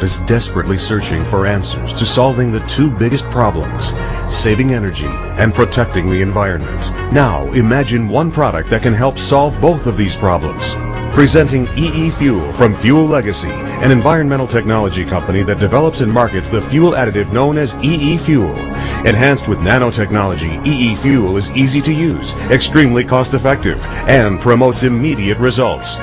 world is desperately searching for answers to solving the two biggest problems, saving energy and protecting the environment. Now, imagine one product that can help solve both of these problems. Presenting EEFUEL from Fuel Legacy, an environmental technology company that develops and markets the fuel additive known as EEFUEL. Enhanced with nanotechnology, EEFUEL is easy to use, extremely cost-effective, and promotes immediate results.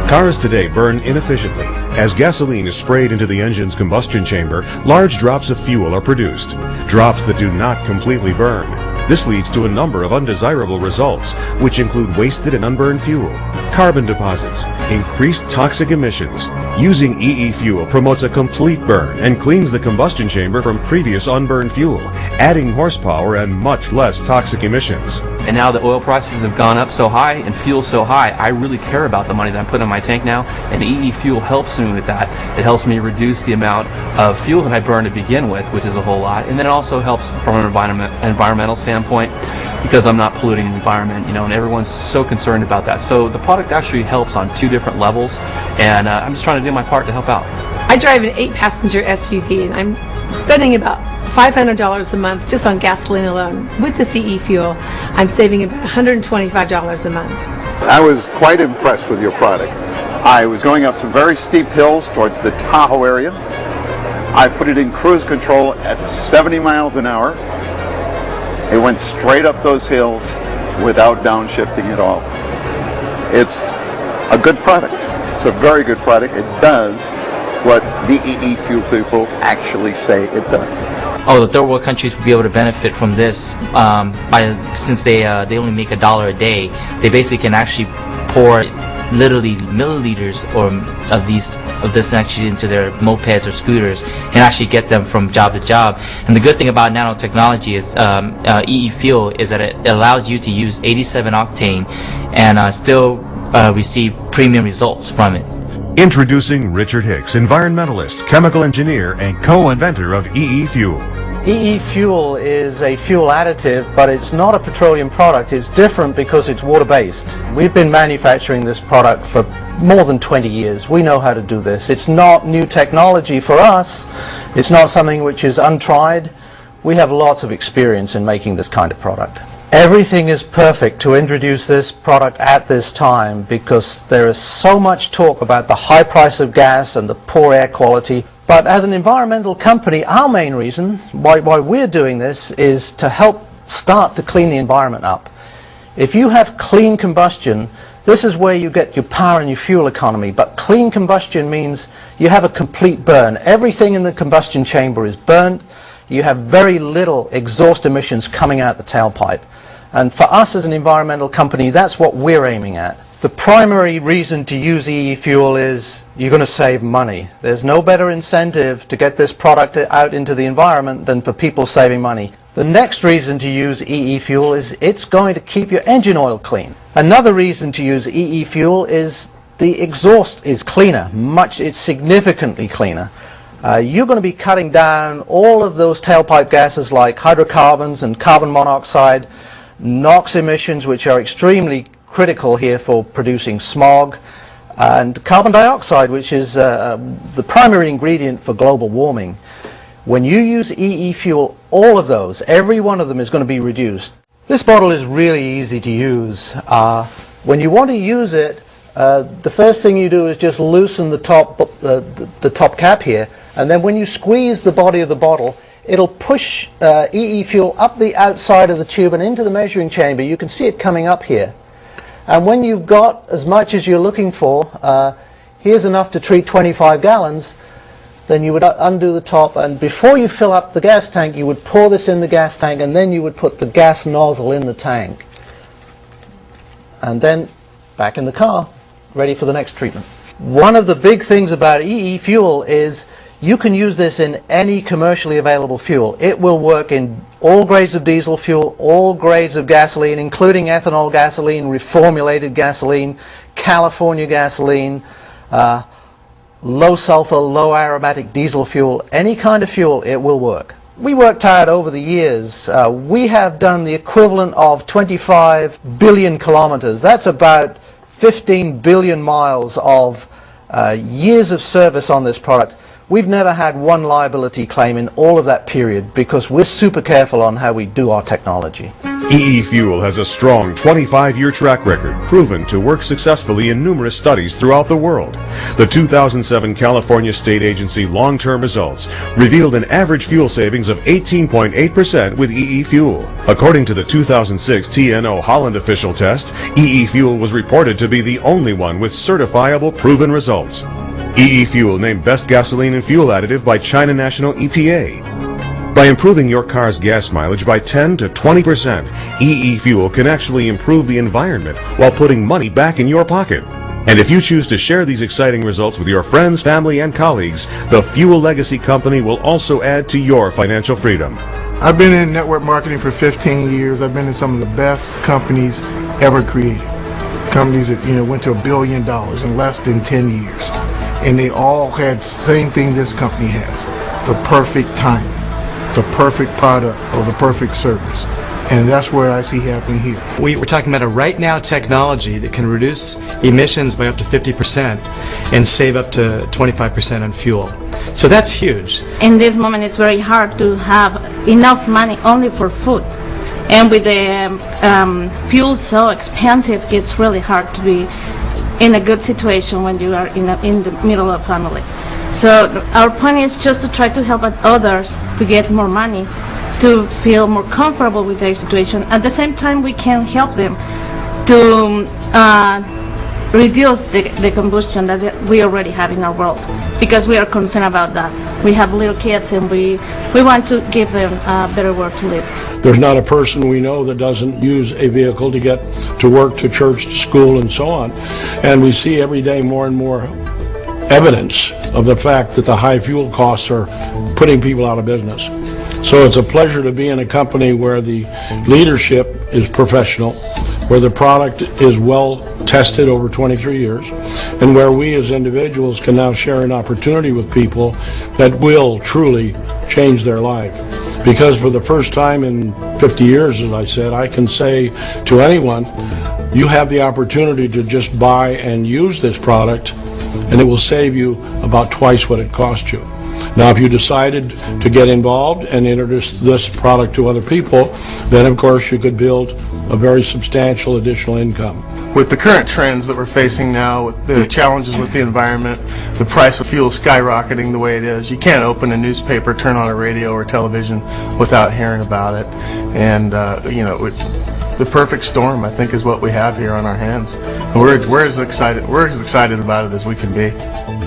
Cars today burn inefficiently. As gasoline is sprayed into the engine's combustion chamber, large drops of fuel are produced, drops that do not completely burn. This leads to a number of undesirable results, which include wasted and unburned fuel, carbon deposits, increased toxic emissions. Using EEFUEL promotes a complete burn and cleans the combustion chamber from previous unburned fuel, adding horsepower and much less toxic emissions. And now the oil prices have gone up so high and fuel so high, I really care about the money that I'm putting in my tank now, and EEFUEL helps me with that. It helps me reduce the amount of fuel that I burn to begin with, which is a whole lot, and then it also helps from an environmental standpoint because I'm not polluting the environment, and everyone's so concerned about that. So the product actually helps on two different levels, and I'm just trying to do my part to help out. I drive an 8-passenger SUV, and I'm spending about $500 a month just on gasoline alone. With the EEFUEL, I'm saving about $125 a month. I was quite impressed with your product. I was going up some very steep hills towards the Tahoe area. I put it in cruise control at 70 miles an hour. It went straight up those hills without downshifting at all. It's a good product. It's a very good product. It does what the EEFUEL people actually say it does. Oh, the third world countries will be able to benefit from this since they only make $1 a day. They basically can actually pour literally milliliters of this actually into their mopeds or scooters and actually get them from job to job. And the good thing about nanotechnology is EEFUEL is that it allows you to use 87 octane and still receive premium results from it. Introducing Richard Hicks, environmentalist, chemical engineer, and co-inventor of EEFUEL. EEFUEL is a fuel additive, but it's not a petroleum product. It's different because it's water-based. We've been manufacturing this product for more than 20 years. We know how to do this. It's not new technology for us. It's not something which is untried. We have lots of experience in making this kind of product. Everything is perfect to introduce this product at this time because there is so much talk about the high price of gas and the poor air quality. But as an environmental company, our main reason why we're doing this is to help start to clean the environment up. If you have clean combustion, this is where you get your power and your fuel economy. But clean combustion means you have a complete burn. Everything in the combustion chamber is burnt. You have very little exhaust emissions coming out the tailpipe. And for us as an environmental company, that's what we're aiming at. The primary reason to use EEFUEL is you're going to save money. There's no better incentive to get this product out into the environment than for people saving money. The next reason to use EEFUEL is it's going to keep your engine oil clean. Another reason to use EEFUEL is the exhaust is cleaner. It's significantly cleaner. You're going to be cutting down all of those tailpipe gases like hydrocarbons and carbon monoxide, NOx emissions, which are extremely critical here for producing smog, and carbon dioxide, which is the primary ingredient for global warming. When you use EEFUEL, all of those, every one of them is going to be reduced. This bottle is really easy to use. When you want to use it, the first thing you do is just loosen the top cap here, and then when you squeeze the body of the bottle, it'll push EEFUEL up the outside of the tube and into the measuring chamber. You can see it coming up here. And when you've got as much as you're looking for, here's enough to treat 25 gallons, then you would undo the top, and before you fill up the gas tank, you would pour this in the gas tank, and then you would put the gas nozzle in the tank. And then back in the car, ready for the next treatment. One of the big things about EEFUEL is you can use this in any commercially available fuel. It will work in all grades of diesel fuel, all grades of gasoline, including ethanol gasoline, reformulated gasoline, California gasoline, low sulfur, low aromatic diesel fuel, any kind of fuel, it will work. We worked out over the years, we have done the equivalent of 25 billion kilometers. That's about 15 billion miles of years of service on this product. We've never had one liability claim in all of that period because we're super careful on how we do our technology. EEFUEL has a strong 25-year track record proven to work successfully in numerous studies throughout the world. The 2007 California State Agency long-term results revealed an average fuel savings of 18.8% with EEFUEL. According to the 2006 TNO Holland official test, EEFUEL was reported to be the only one with certifiable proven results. EEFUEL named Best Gasoline and Fuel Additive by China National EPA. By improving your car's gas mileage by 10 to 20%, EEFUEL can actually improve the environment while putting money back in your pocket. And if you choose to share these exciting results with your friends, family, and colleagues, the Fuel Legacy Company will also add to your financial freedom. I've been in network marketing for 15 years. I've been in some of the best companies ever created. Companies that went to $1 billion in less than 10 years. And they all had the same thing this company has, the perfect timing, the perfect product, or the perfect service. And that's what I see happening here. We're talking about a right now technology that can reduce emissions by up to 50% and save up to 25% on fuel. So that's huge. In this moment it's very hard to have enough money only for food. And with the fuel so expensive, it's really hard to be in a good situation when you are in the middle of family. So our point is just to try to help others to get more money, to feel more comfortable with their situation. At the same time, we can help them to reduce the combustion that we already have in our world, because we are concerned about that. We have little kids and we want to give them a better world to live. There's not a person we know that doesn't use a vehicle to get to work, to church, to school, and so on. And we see every day more and more evidence of the fact that the high fuel costs are putting people out of business. So it's a pleasure to be in a company where the leadership is professional, where the product is well tested over 23 years, and where we as individuals can now share an opportunity with people that will truly change their life. Because for the first time in 50 years, as I said, I can say to anyone, you have the opportunity to just buy and use this product, and it will save you about twice what it cost you. Now, if you decided to get involved and introduce this product to other people, then of course you could build a very substantial additional income. With the current trends that we're facing now, with the challenges with the environment, the price of fuel skyrocketing the way it is, you can't open a newspaper, turn on a radio or television without hearing about it. And the perfect storm, I think, is what we have here on our hands. And we're as excited about it as we can be.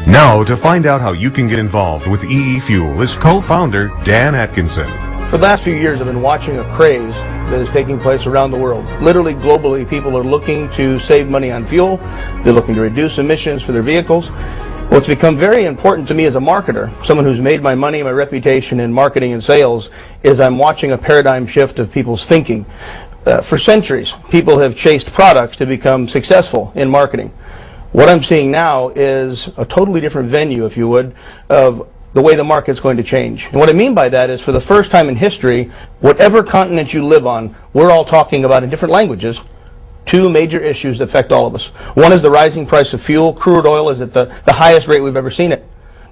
Now, to find out how you can get involved with EEFUEL is co-founder Dan Atkinson. For the last few years, I've been watching a craze that is taking place around the world. Literally, globally, people are looking to save money on fuel. They're looking to reduce emissions for their vehicles. What's become very important to me as a marketer, someone who's made my money, my reputation in marketing and sales, is I'm watching a paradigm shift of people's thinking. For centuries, people have chased products to become successful in marketing. What I'm seeing now is a totally different venue, if you would, of the way the market's going to change. And what I mean by that is, for the first time in history, whatever continent you live on, we're all talking about in different languages two major issues that affect all of us. One is the rising price of fuel. Crude oil is at the highest rate we've ever seen it.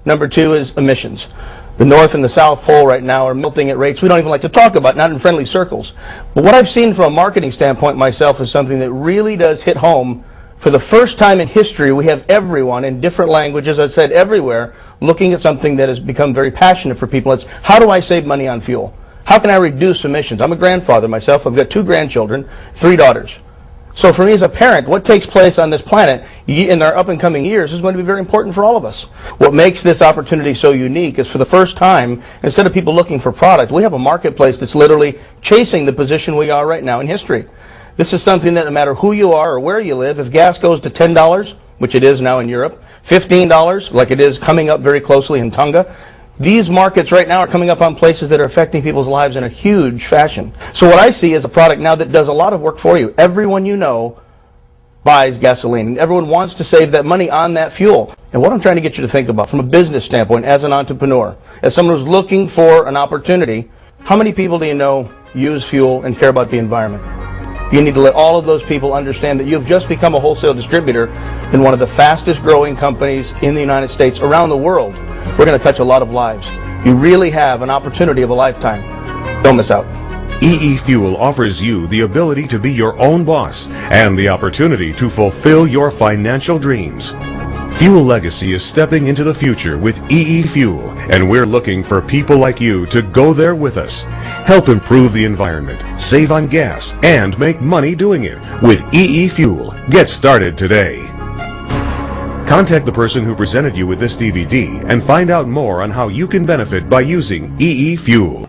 Number two is emissions. The North and the South Pole right now are melting at rates we don't even like to talk about, not in friendly circles. But what I've seen from a marketing standpoint myself is something that really does hit home. For the first time in history, we have everyone in different languages, I said everywhere, looking at something that has become very passionate for people. It's, how do I save money on fuel? How can I reduce emissions? I'm a grandfather myself. I've got 2 grandchildren, 3 daughters. So for me as a parent, what takes place on this planet in our up and coming years is going to be very important for all of us. What makes this opportunity so unique is, for the first time, instead of people looking for product, we have a marketplace that's literally chasing the position we are right now in history. This is something that no matter who you are or where you live, if gas goes to $10, which it is now in Europe, $15, like it is coming up very closely in Tonga, these markets right now are coming up on places that are affecting people's lives in a huge fashion. So what I see is a product now that does a lot of work for you. Everyone you know buys gasoline, and everyone wants to save that money on that fuel. And what I'm trying to get you to think about from a business standpoint, as an entrepreneur, as someone who's looking for an opportunity, how many people do you know use fuel and care about the environment? You need to let all of those people understand that you've just become a wholesale distributor in one of the fastest growing companies in the United States, around the world. we're going to touch a lot of lives. You really have an opportunity of a lifetime. Don't miss out. EEFUEL offers you the ability to be your own boss and the opportunity to fulfill your financial dreams. Fuel Legacy is stepping into the future with EEFUEL, and we're looking for people like you to go there with us. Help improve the environment, save on gas, and make money doing it with EEFUEL. Get started today. Contact the person who presented you with this DVD and find out more on how you can benefit by using EEFUEL.